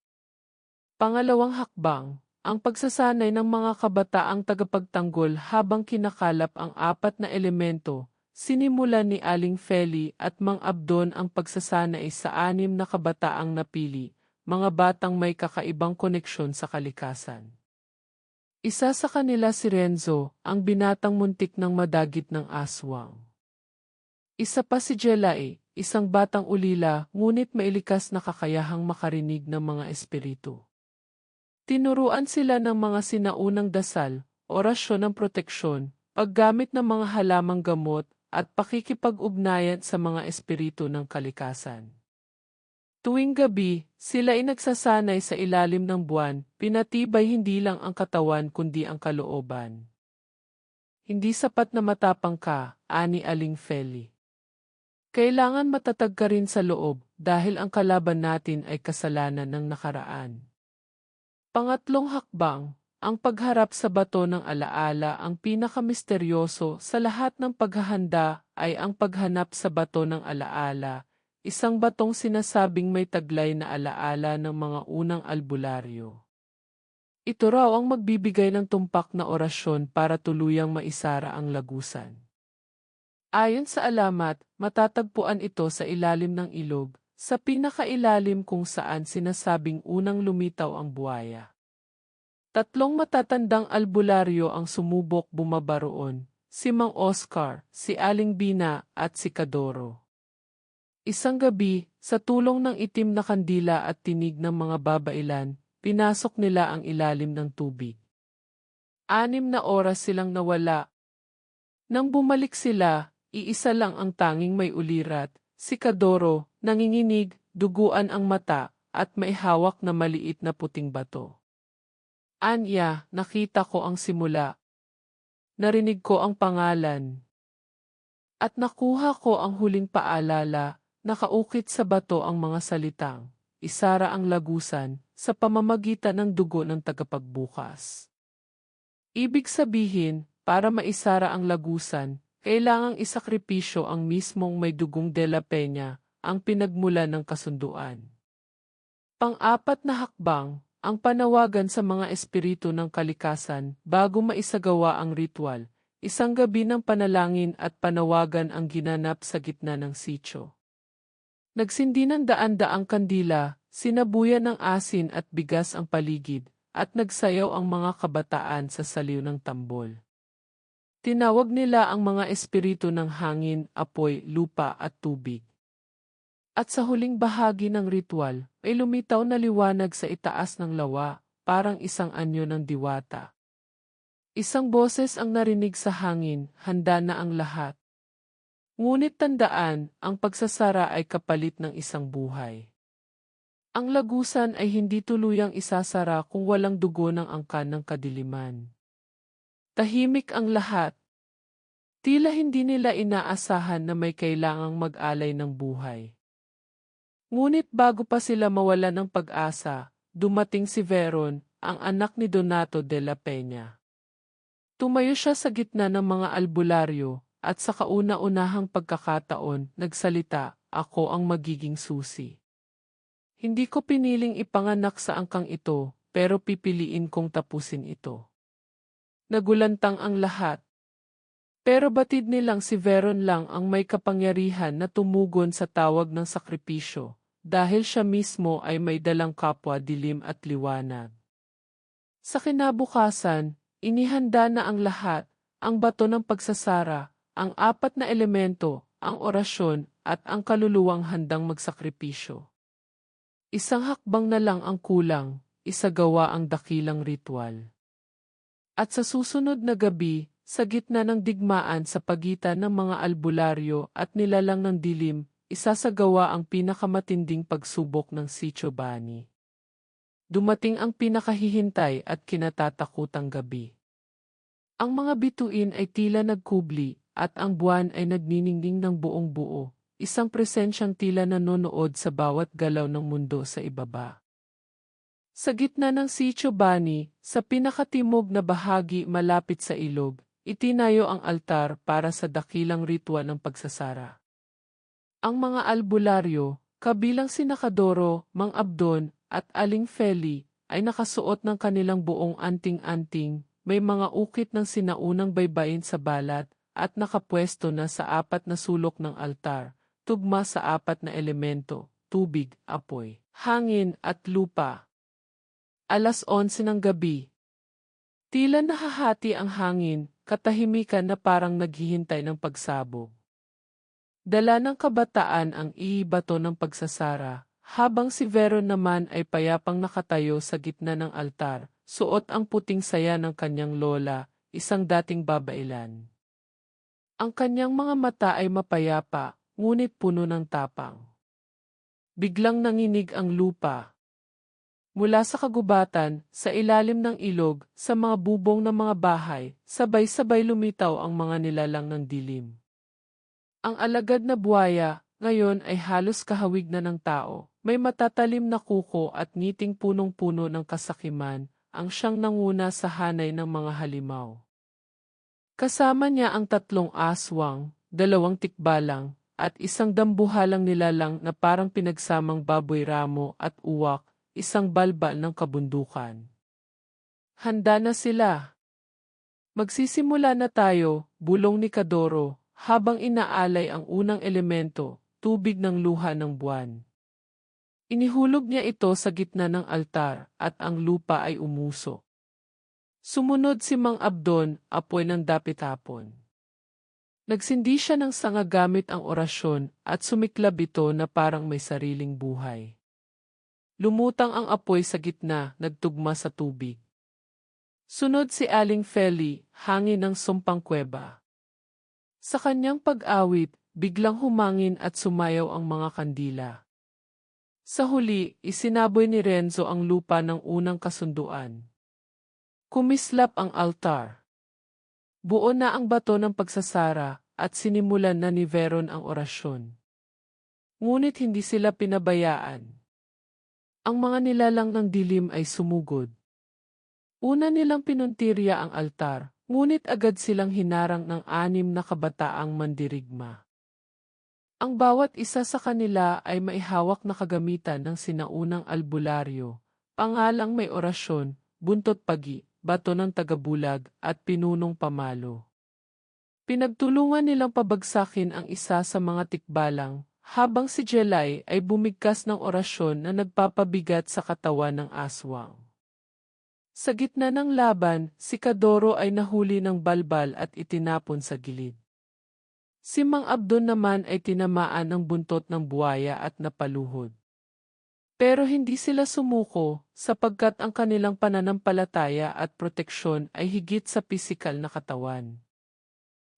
Speaker 1: Pangalawang hakbang, ang pagsasanay ng mga kabataang tagapagtanggol habang kinakalap ang apat na elemento, sinimulan ni Aling Feli at Mang Abdon ang pagsasanay sa 6 na kabataang napili, mga batang may kakaibang koneksyon sa kalikasan. Isa sa kanila si Renzo, ang binatang muntik ng madagit ng aswang. Isa pa si Jelay, isang batang ulila ngunit mailikas na kakayahang makarinig ng mga espiritu. Tinuruan sila ng mga sinaunang dasal, orasyon ng proteksyon, paggamit ng mga halamang gamot, at pakikipag-ugnayan sa mga espiritu ng kalikasan. Tuwing gabi, sila ay nagsasanay sa ilalim ng buwan, pinatibay hindi lang ang katawan kundi ang kalooban. Hindi sapat na matapang ka, ani Aling Feli. Kailangan matatag ka rin sa loob dahil ang kalaban natin ay kasalanan ng nakaraan. Pangatlong hakbang, ang pagharap sa bato ng alaala. Ang pinakamisteryoso sa lahat ng paghahanda ay ang paghanap sa bato ng alaala, isang batong sinasabing may taglay na alaala ng mga unang albularyo. Ito raw ang magbibigay ng tumpak na orasyon para tuluyang maisara ang lagusan. Ayon sa alamat, matatagpuan ito sa ilalim ng ilog, sa pinakailalim kung saan sinasabing unang lumitaw ang buwaya. 3 matatandang albularyo ang sumubok bumaba roon, si Mang Oscar, si Aling Bina at si Kadoro. Isang gabi, sa tulong ng itim na kandila at tinig ng mga babailan, pinasok nila ang ilalim ng tubig. 6 na oras silang nawala. Nang bumalik sila, iisa lang ang tanging may ulirat, si Kadoro, nanginginig, duguan ang mata, at may hawak na maliit na puting bato. Anya, nakita ko ang simula. Narinig ko ang pangalan. At nakuha ko ang huling paalala, nakaukit sa bato ang mga salitang, isara ang lagusan, sa pamamagitan ng dugo ng tagapagbukas. Ibig sabihin, para maisara ang lagusan, kailangang isakripisyo ang mismong may dugong de la Peña, ang pinagmulan ng kasunduan. Pang-4 na hakbang, ang panawagan sa mga espiritu ng kalikasan bago maisagawa ang ritual. Isang gabi ng panalangin at panawagan ang ginanap sa gitna ng sitio. Nagsindi ng daan-daang kandila, sinabuyan ng asin at bigas ang paligid, at nagsayaw ang mga kabataan sa saliw ng tambol. Tinawag nila ang mga espiritu ng hangin, apoy, lupa at tubig. At sa huling bahagi ng ritual, ay lumitaw na liwanag sa itaas ng lawa, parang isang anyo ng diwata. Isang boses ang narinig sa hangin, handa na ang lahat. Ngunit tandaan, ang pagsasara ay kapalit ng isang buhay. Ang lagusan ay hindi tuluyang isasara kung walang dugo ng angkan ng kadiliman. Tahimik ang lahat. Tila hindi nila inaasahan na may kailangang mag-alay ng buhay. Ngunit bago pa sila mawala ng pag-asa, dumating si Veron, ang anak ni Donato de la Peña. Tumayo siya sa gitna ng mga albularyo, at sa kauna-unahang pagkakataon, nagsalita, "Ako ang magiging susi. Hindi ko piniling ipanganak sa angkang ito, pero pipiliin kong tapusin ito." Nagulantang ang lahat. Pero batid nilang si Veron lang ang may kapangyarihan na tumugon sa tawag ng sakripisyo, dahil siya mismo ay may dalang kapwa dilim at liwanag. Sa kinabukasan, inihanda na ang lahat, ang bato ng pagsasara, ang apat na elemento, ang orasyon, at ang kaluluwang handang magsakripisyo. Isang hakbang na lang ang kulang, isagawa ang dakilang ritual. At sa susunod na gabi, sa gitna ng digmaan sa pagitan ng mga albularyo at nilalang ng dilim, isasagawa ang pinakamatinding pagsubok ng Sitio Bani. Dumating ang pinakahihintay at kinatatakutang gabi. Ang mga bituin ay tila nagkubli at ang buwan ay nagniningning ng buong buo, isang presensyang tila nanonood sa bawat galaw ng mundo sa ibaba. Sa gitna ng Sitio Bani, sa pinakatimog na bahagi malapit sa ilog, itinayo ang altar para sa dakilang ritual ng pagsasara. Ang mga albularyo, kabilang sina Kadoro, Mang Abdon, at Aling Feli, ay nakasuot ng kanilang buong anting-anting, may mga ukit ng sinaunang baybayin sa balat, at nakapwesto na sa apat na sulok ng altar, tugma sa apat na elemento, tubig, apoy, hangin, at lupa. 11:00 ng gabi. Tila nahahati ang hangin, katahimikan na parang naghihintay ng pagsabog. Dala ng kabataan ang iibato ng pagsasara, habang si Veron naman ay payapang nakatayo sa gitna ng altar, suot ang puting saya ng kanyang lola, isang dating babailan. Ang kanyang mga mata ay mapayapa, ngunit puno ng tapang. Biglang nanginig ang lupa. Mula sa kagubatan, sa ilalim ng ilog, sa mga bubong ng mga bahay, sabay-sabay lumitaw ang mga nilalang ng dilim. Ang alagad na buwaya, ngayon ay halos kahawig na ng tao, may matatalim na kuko at ngiting punong-puno ng kasakiman, ang siyang nanguna sa hanay ng mga halimaw. Kasama niya ang 3 aswang, 2 tikbalang, at isang dambuhalang nilalang na parang pinagsamang baboy ramo at uwak, isang balbal ng kabundukan. Handa na sila. Magsisimula na tayo, bulong ni Kadoro, habang inaalay ang unang elemento, tubig ng luha ng buwan. Inihulog niya ito sa gitna ng altar at ang lupa ay umuso. Sumunod si Mang Abdon, apoy ng dapit-hapon. Nagsindi siya ng sanga gamit ang orasyon at sumiklab ito na parang may sariling buhay. Lumutang ang apoy sa gitna, nagtugma sa tubig. Sunod si Aling Feli, hangin ng sumpang kuweba. Sa kanyang pag-awit, biglang humangin at sumayaw ang mga kandila. Sa huli, isinaboy ni Renzo ang lupa ng unang kasunduan. Kumislap ang altar. Buo na ang bato ng pagsasara at sinimulan na ni Veron ang orasyon. Ngunit hindi sila pinabayaan. Ang mga nilalang ng dilim ay sumugod. Una nilang pinuntirya ang altar, ngunit agad silang hinarang ng 6 na kabataang mandirigma. Ang bawat isa sa kanila ay maihawak na kagamitan ng sinaunang albularyo, Pangalang may orasyon, buntot pagi, bato ng tagabulag, at pinunong pamalo. Pinagtulungan nilang pabagsakin ang isa sa mga tikbalang, habang si Jelay ay bumigkas ng orasyon na nagpapabigat sa katawan ng aswang. Sa gitna ng laban, si Kadoro ay nahuli ng balbal at itinapon sa gilid. Si Mang Abdon naman ay tinamaan ng buntot ng buwaya at napaluhod. Pero hindi sila sumuko, sapagkat ang kanilang pananampalataya at proteksyon ay higit sa pisikal na katawan.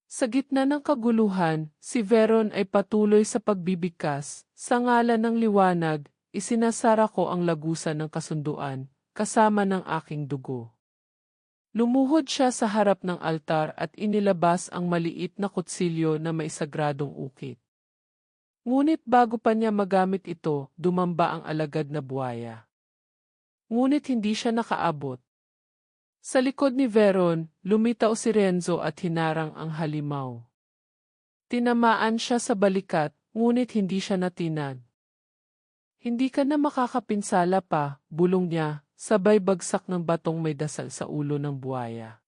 Speaker 1: Sa gitna ng kaguluhan, si Veron ay patuloy sa pagbibigkas. Sa ngalan ng liwanag, isinasara ko ang lagusan ng kasunduan, kasama ng aking dugo. Lumuhod siya sa harap ng altar at inilabas ang maliit na kutsilyo na may sagradong ukit. Ngunit bago pa niya magamit ito, dumamba ang alagad na buwaya. Ngunit hindi siya nakaabot. Sa likod ni Veron, lumitaw si Renzo at hinarang ang halimaw. Tinamaan siya sa balikat, ngunit hindi siya natinag. Hindi ka na makakapinsala pa, bulong niya, sabay bagsak ng batong may dasal sa ulo ng buwaya.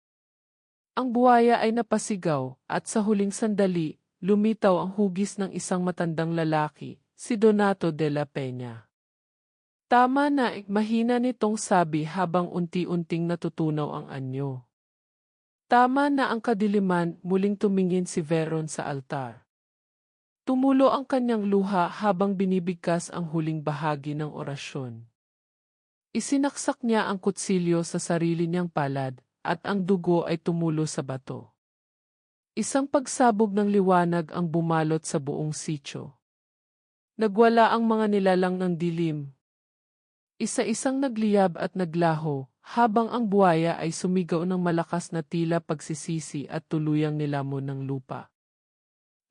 Speaker 1: Ang buwaya ay napasigaw, at sa huling sandali, lumitaw ang hugis ng isang matandang lalaki, si Donato de la Peña. Tama na, mahina nitong sabi habang unti-unting natutunaw ang anyo. Tama na ang kadiliman, muling tumingin si Veron sa altar. Tumulo ang kanyang luha habang binibigkas ang huling bahagi ng orasyon. Isinaksak niya ang kutsilyo sa sarili niyang palad, at ang dugo ay tumulo sa bato. Isang pagsabog ng liwanag ang bumalot sa buong sitio. Nagwala ang mga nilalang ng dilim. Isa-isang nagliyab at naglaho, habang ang buwaya ay sumigaw ng malakas na tila pagsisisi at tuluyang nilamon ng lupa.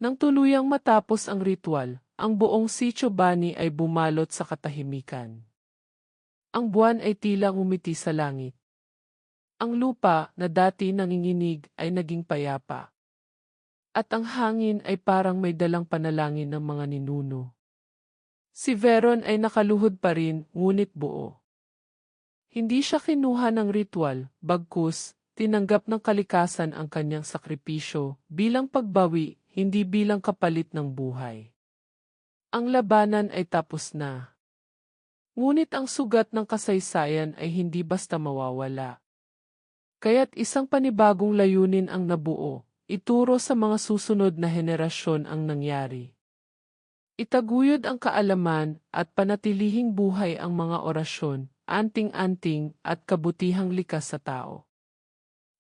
Speaker 1: Nang tuluyang matapos ang ritual, ang buong sitio bani ay bumalot sa katahimikan. Ang buwan ay tila ngumiti sa langit. Ang lupa na dati nanginginig ay naging payapa. At ang hangin ay parang may dalang panalangin ng mga ninuno. Si Veron ay nakaluhod pa rin, ngunit buo. Hindi siya kinuha ng ritual, bagkus, tinanggap ng kalikasan ang kanyang sakripisyo bilang pagbawi, hindi bilang kapalit ng buhay. Ang labanan ay tapos na. Ngunit ang sugat ng kasaysayan ay hindi basta mawawala. Kaya't isang panibagong layunin ang nabuo. Ituro sa mga susunod na henerasyon ang nangyari. Itaguyod ang kaalaman at panatilihing buhay ang mga orasyon, anting-anting at kabutihang likas sa tao.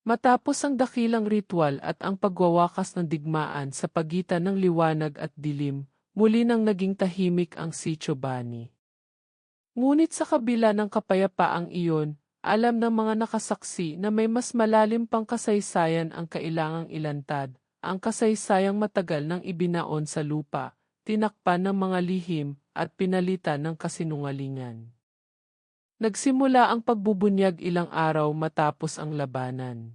Speaker 1: Matapos ang dakilang ritual at ang pagwawakas ng digmaan sa pagitan ng liwanag at dilim, muli nang naging tahimik ang Sitio Bani. Ngunit sa kabila ng kapayapaang iyon, alam ng mga nakasaksi na may mas malalim pang kasaysayan ang kailangang ilantad, ang kasaysayang matagal nang ibinaon sa lupa, tinakpan ng mga lihim, at pinalitan ng kasinungalingan. Nagsimula ang pagbubunyag ilang araw matapos ang labanan.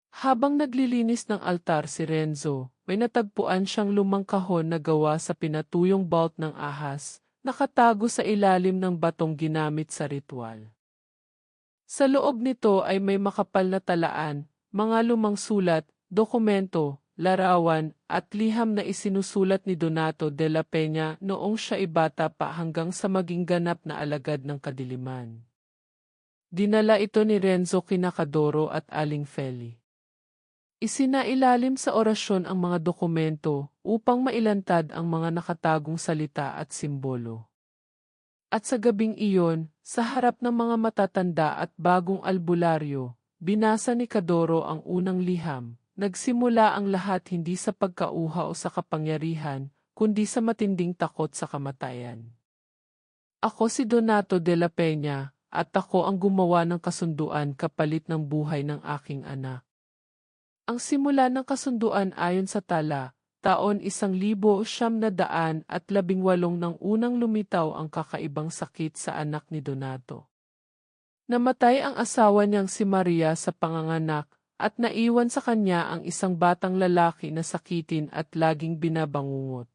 Speaker 1: Habang naglilinis ng altar si Renzo, may natagpuan siyang lumang kahon na gawa sa pinatuyong vault ng ahas, nakatago sa ilalim ng batong ginamit sa ritual. Sa loob nito ay may makapal na talaan, mga lumang sulat, dokumento, larawan, at liham na isinusulat ni Donato de la Peña noong siya ibata pa hanggang sa maging ganap na alagad ng kadiliman. Dinala ito ni Renzo kina Kadoro at Aling Feli. Isinailalim sa orasyon ang mga dokumento upang mailantad ang mga nakatagong salita at simbolo. At sa gabing iyon, sa harap ng mga matatanda at bagong albularyo, binasa ni Kadoro ang unang liham. Nagsimula ang lahat hindi sa pagkauhaw sa kapangyarihan, kundi sa matinding takot sa kamatayan. Ako si Donato de la Peña, at ako ang gumawa ng kasunduan kapalit ng buhay ng aking anak. Ang simula ng kasunduan ayon sa tala, taon 1918 nang unang lumitaw ang kakaibang sakit sa anak ni Donato. Namatay ang asawa niyang si Maria sa panganganak at naiwan sa kanya ang isang batang lalaki na sakitin at laging binabangungot.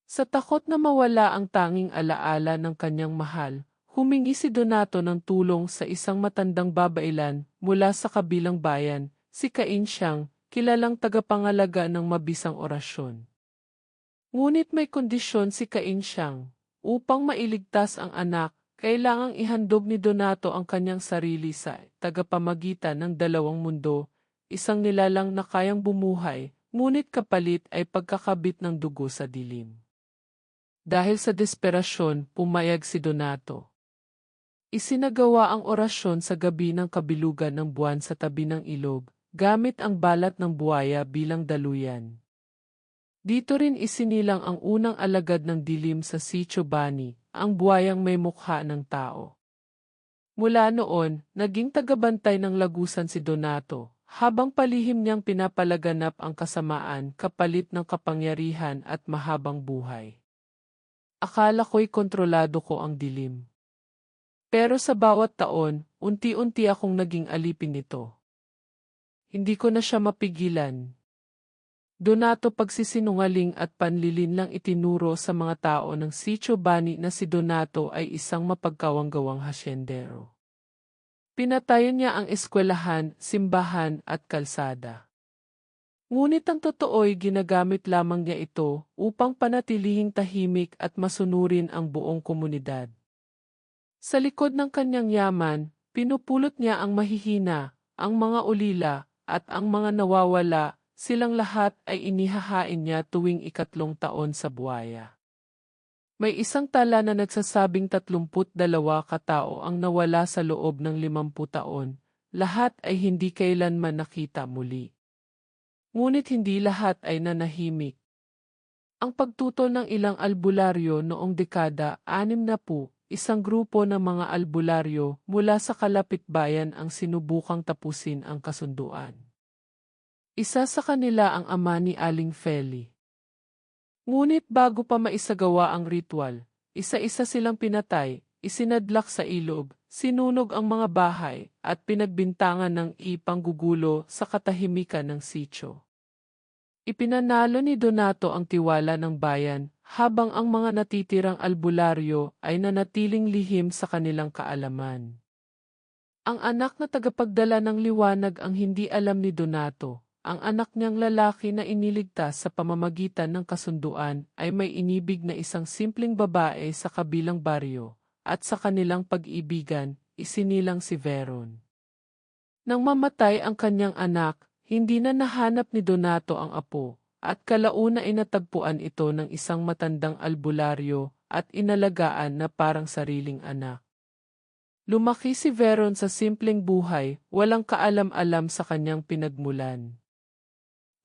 Speaker 1: Sa takot na mawala ang tanging alaala ng kanyang mahal, Humingi si Donato ng tulong sa isang matandang babailan mula sa kabilang bayan, si Cain siyang, kilalang tagapangalaga ng mabisang orasyon. Ngunit may kondisyon si Cain siyang, upang mailigtas ang anak, kailangang ihandog ni Donato ang kanyang sarili sa tagapamagitan ng dalawang mundo, isang nilalang na kayang bumuhay, ngunit kapalit ay pagkakabit ng dugo sa dilim. Dahil sa desperasyon, pumayag si Donato. Isinagawa ang orasyon sa gabi ng kabilugan ng buwan sa tabi ng ilog, gamit ang balat ng buwaya bilang daluyan. Dito rin isinilang ang unang alagad ng dilim sa Sitio Bani, ang buwayang may mukha ng tao. Mula noon, naging tagabantay ng lagusan si Donato, habang palihim niyang pinapalaganap ang kasamaan kapalit ng kapangyarihan at mahabang buhay. Akala ko'y kontrolado ko ang dilim. Pero sa bawat taon, unti-unti akong naging alipin nito. Hindi ko na siya mapigilan. Donato pagsisinungaling at panlilin lang itinuro sa mga tao ng Sitio Bani na si Donato ay isang mapagkawanggawang hasyendero. Pinatayan niya ang eskwelahan, simbahan at kalsada. Ngunit ang totoo'y ginagamit lamang niya ito upang panatilihing tahimik at masunurin ang buong komunidad. Sa likod ng kanyang yaman, pinupulot niya ang mahihina, ang mga ulila, at ang mga nawawala. Silang lahat ay inihahain niya tuwing 3 taon sa buwaya. May isang tala na nagsasabing 32 katao ang nawala sa loob ng 50 taon, lahat ay hindi kailanman nakita muli. Ngunit hindi lahat ay nanahimik. Ang pagtutol ng ilang albularyo noong dekada 60, isang grupo ng mga albularyo mula sa kalapitbayan ang sinubukang tapusin ang kasunduan. Isa sa kanila ang ama ni Aling Feli. Ngunit bago pa maisagawa ang ritual, isa-isa silang pinatay, isinadlak sa ilog, sinunog ang mga bahay, at pinagbintangan ng ipanggugulo sa katahimikan ng sitio. Ipinanalo ni Donato ang tiwala ng bayan, habang ang mga natitirang albularyo ay nanatiling lihim sa kanilang kaalaman. Ang anak na tagapagdala ng liwanag ang hindi alam ni Donato. Ang anak niyang lalaki na iniligtas sa pamamagitan ng kasunduan ay may inibig na isang simpleng babae sa kabilang baryo, at sa kanilang pag-ibigan, isinilang si Veron. Nang mamatay ang kanyang anak, hindi na nahanap ni Donato ang apo, at kalauna ay natagpuan ito ng isang matandang albularyo at inalagaan na parang sariling anak. Lumaki si Veron sa simpleng buhay, walang kaalam-alam sa kanyang pinagmulan.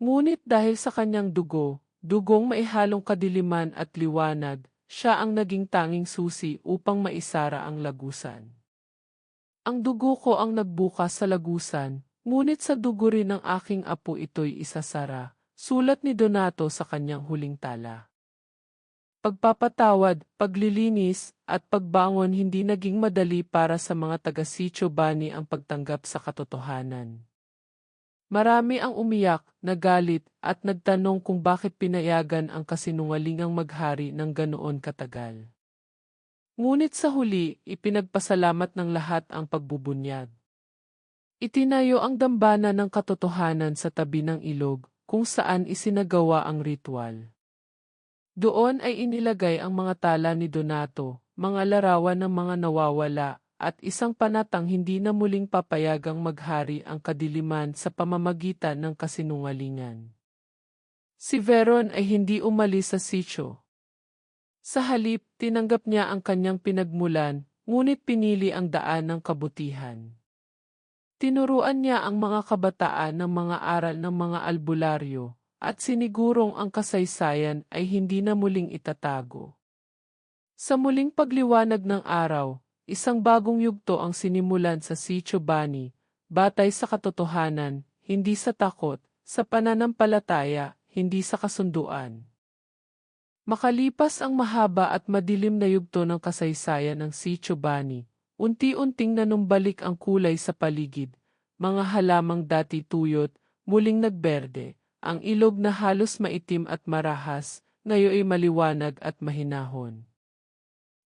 Speaker 1: Ngunit dahil sa kanyang dugong maihalong kadiliman at liwanag, siya ang naging tanging susi upang maisara ang lagusan. Ang dugo ko ang nagbukas sa lagusan, ngunit sa dugo rin ng aking apo ito'y isasara, sulat ni Donato sa kanyang huling tala. Pagpapatawad, paglilinis, at pagbangon hindi naging madali para sa mga taga-Sitio Bani ang pagtanggap sa katotohanan. Marami ang umiyak, nagalit, at nagtanong kung bakit pinayagan ang kasinungalingang maghari ng ganoon katagal. Ngunit sa huli, ipinagpasalamat ng lahat ang pagbubunyag. Itinayo ang dambana ng katotohanan sa tabi ng ilog, kung saan isinagawa ang ritual. Doon ay inilagay ang mga tala ni Donato, mga larawan ng mga nawawala, at isang panatang hindi na muling papayagang maghari ang kadiliman sa pamamagitan ng kasinungalingan. Si Veron ay hindi umalis sa sitio. Sa halip, tinanggap niya ang kanyang pinagmulan, ngunit pinili ang daan ng kabutihan. Tinuruan niya ang mga kabataan ng mga aral ng mga albularyo, at sinigurong ang kasaysayan ay hindi na muling itatago. Sa muling pagliwanag ng araw, isang bagong yugto ang sinimulan sa Sitio Bani, batay sa katotohanan, hindi sa takot, sa pananampalataya, hindi sa kasunduan. Makalipas ang mahaba at madilim na yugto ng kasaysayan ng Sitio Bani, unti-unting nanumbalik ang kulay sa paligid, mga halamang dati tuyot, muling nagberde, ang ilog na halos maitim at marahas, ngayon ay maliwanag at mahinahon.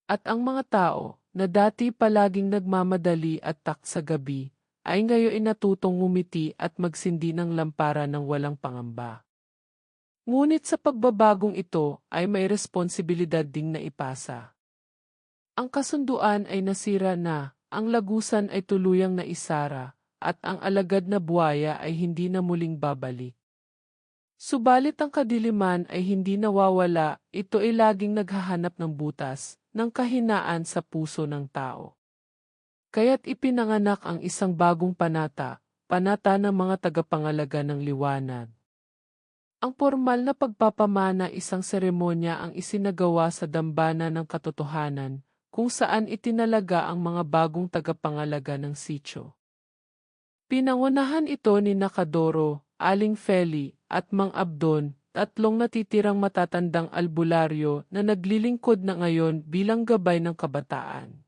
Speaker 1: At ang mga tao, na dati palaging nagmamadali at tak sa gabi, ay ngayon natutong ngumiti at magsindi ng lampara ng walang pangamba. Ngunit sa pagbabagong ito ay may responsibilidad ding naipasa. Ang kasunduan ay nasira na, ang lagusan ay tuluyang naisara, at ang alagad na buwaya ay hindi na muling babalik. Subalit ang kadiliman ay hindi nawawala, ito ay laging naghahanap ng butas, ng kahinaan sa puso ng tao. Kaya't ipinanganak ang isang bagong panata, panata ng mga tagapangalaga ng liwanag. Ang formal na pagpapamana isang seremonya ang isinagawa sa dambana ng katotohanan, kung saan itinalaga ang mga bagong tagapangalaga ng sityo. Pinangunahan ito ni Nakadoro, Aling Feli, at Mang Abdon, tatlong natitirang matatandang albularyo na naglilingkod na ngayon bilang gabay ng kabataan.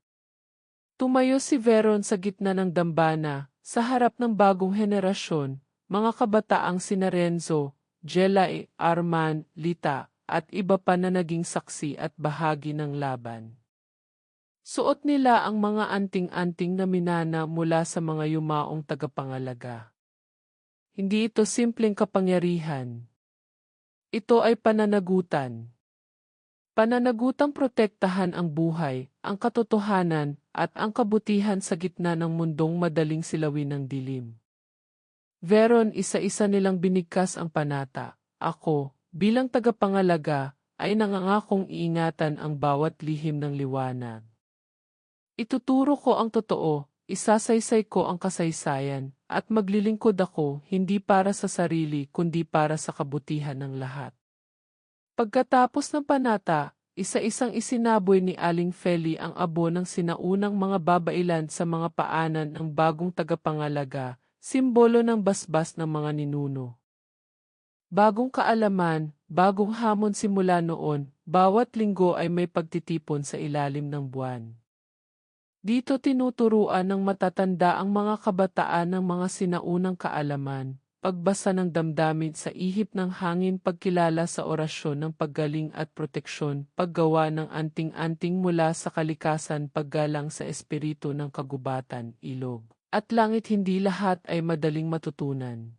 Speaker 1: Tumayo si Veron sa gitna ng dambana, sa harap ng bagong henerasyon, mga kabataang sina Renzo, Jelay, Arman, Lita, at iba pa na naging saksi at bahagi ng laban. Suot nila ang mga anting-anting na minana mula sa mga yumaong tagapangalaga. Hindi ito simpleng kapangyarihan. Ito ay pananagutan. Pananagutang protektahan ang buhay, ang katotohanan, at ang kabutihan sa gitna ng mundong madaling silawin ng dilim. Veron, isa-isa nilang binigkas ang panata. Ako, bilang tagapangalaga, ay nangangakong iingatan ang bawat lihim ng liwanag. Ituturo ko ang totoo, isasaysay ko ang kasaysayan, at maglilingkod ako hindi para sa sarili kundi para sa kabutihan ng lahat. Pagkatapos ng panata, isa-isang isinaboy ni Aling Feli ang abo ng sinaunang mga babailan sa mga paanan ng bagong tagapangalaga, simbolo ng basbas ng mga ninuno. Bagong kaalaman, bagong hamon simula noon, bawat linggo ay may pagtitipon sa ilalim ng buwan. Dito tinuturuan ng matatanda ang mga kabataan ng mga sinaunang kaalaman, pagbasa ng damdamin sa ihip ng hangin, pagkilala sa orasyon ng paggaling at proteksyon, paggawa ng anting-anting mula sa kalikasan, paggalang sa espiritu ng kagubatan, ilog. At langit, hindi lahat ay madaling matutunan.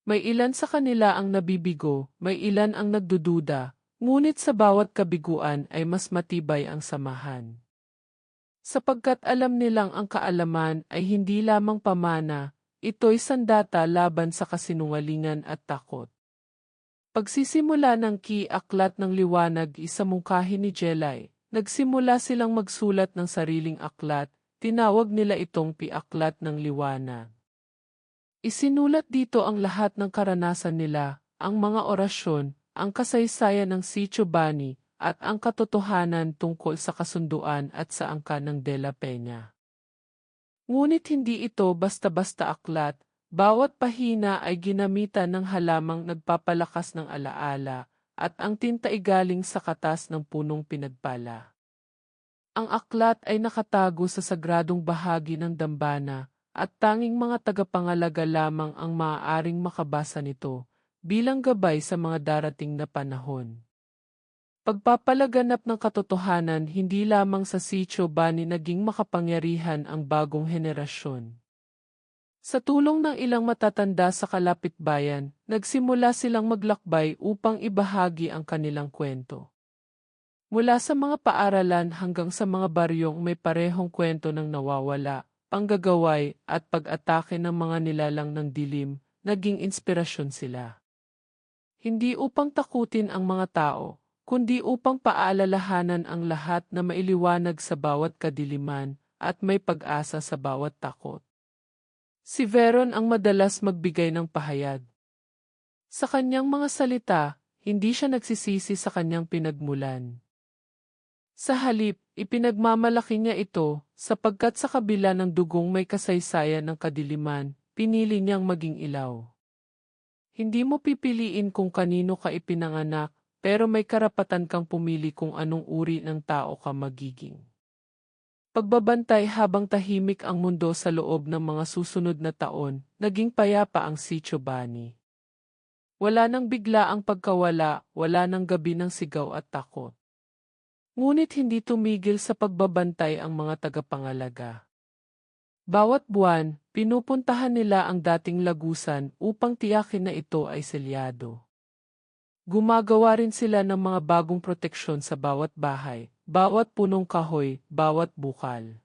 Speaker 1: May ilan sa kanila ang nabibigo, may ilan ang nagdududa, ngunit sa bawat kabiguan ay mas matibay ang samahan. Sapagkat alam nilang ang kaalaman ay hindi lamang pamana, ito'y sandata laban sa kasinungalingan at takot. Pagsisimula ng Aklat ng Liwanag, isamungkahi ni Jelay, nagsimula silang magsulat ng sariling aklat, tinawag nila itong Aklat ng Liwanag. Isinulat dito ang lahat ng karanasan nila, ang mga orasyon, ang kasaysayan ng Sitio Bani, at ang katotohanan tungkol sa kasunduan at sa angkan ng De La Peña. Ngunit hindi ito basta-basta aklat, bawat pahina ay ginamitan ng halamang nagpapalakas ng alaala, at ang tinta ay galing sa katas ng punong pinagpala. Ang aklat ay nakatago sa sagradong bahagi ng dambana, at tanging mga tagapangalaga lamang ang maaaring makabasa nito, bilang gabay sa mga darating na panahon. Pagpapalaganap ng katotohanan, hindi lamang sa Sitio Bani naging makapangyarihan ang bagong henerasyon. Sa tulong ng ilang matatanda sa kalapitbayan, nagsimula silang maglakbay upang ibahagi ang kanilang kwento. Mula sa mga paaralan hanggang sa mga baryong may parehong kwento ng nawawala, panggagaway at pag-atake ng mga nilalang ng dilim, naging inspirasyon sila. Hindi upang takutin ang mga tao, kundi upang paalalahanan ang lahat na mailiwanag sa bawat kadiliman at may pag-asa sa bawat takot. Si Veron ang madalas magbigay ng pahayag. Sa kanyang mga salita, hindi siya nagsisisi sa kanyang pinagmulan. Sa halip, ipinagmamalaki niya ito, sapagkat sa kabila ng dugong may kasaysayan ng kadiliman, pinili niyang maging ilaw. Hindi mo pipiliin kung kanino ka ipinanganak, pero may karapatan kang pumili kung anong uri ng tao ka magiging. Pagbabantay habang tahimik ang mundo sa loob ng mga susunod na taon, naging payapa ang Sitio Bani. Wala nang bigla ang pagkawala, wala nang gabi ng sigaw at takot. Ngunit hindi tumigil sa pagbabantay ang mga tagapangalaga. Bawat buwan, pinupuntahan nila ang dating lagusan upang tiyakin na ito ay selyado. Gumagawa rin sila ng mga bagong proteksyon sa bawat bahay, bawat punong kahoy, bawat bukal.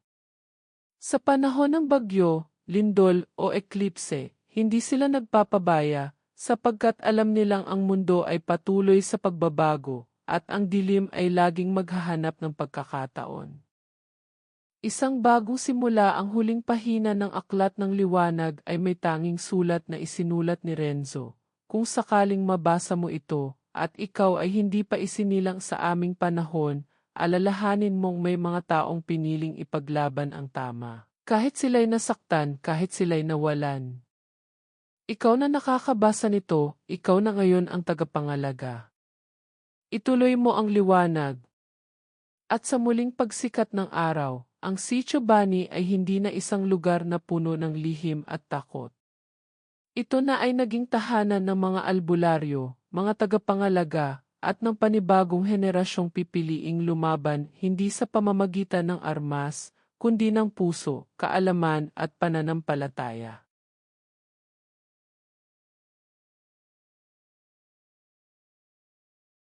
Speaker 1: Sa panahon ng bagyo, lindol o eklipse, hindi sila nagpapabaya sapagkat alam nilang ang mundo ay patuloy sa pagbabago at ang dilim ay laging maghahanap ng pagkakataon. Isang bagong simula, ang huling pahina ng Aklat ng Liwanag ay may tanging sulat na isinulat ni Renzo. Kung sakaling mabasa mo ito at ikaw ay hindi pa isinilang sa aming panahon, alalahanin mong may mga taong piniling ipaglaban ang tama. Kahit sila'y nasaktan, kahit sila'y nawalan. Ikaw na nakakabasa nito, ikaw na ngayon ang tagapangalaga. Ituloy mo ang liwanag. At sa muling pagsikat ng araw, ang Sitio Bani ay hindi na isang lugar na puno ng lihim at takot. Ito na ay naging tahanan ng mga albularyo, mga tagapangalaga, at ng panibagong henerasyong pipiliing lumaban hindi sa pamamagitan ng armas, kundi ng puso, kaalaman at pananampalataya.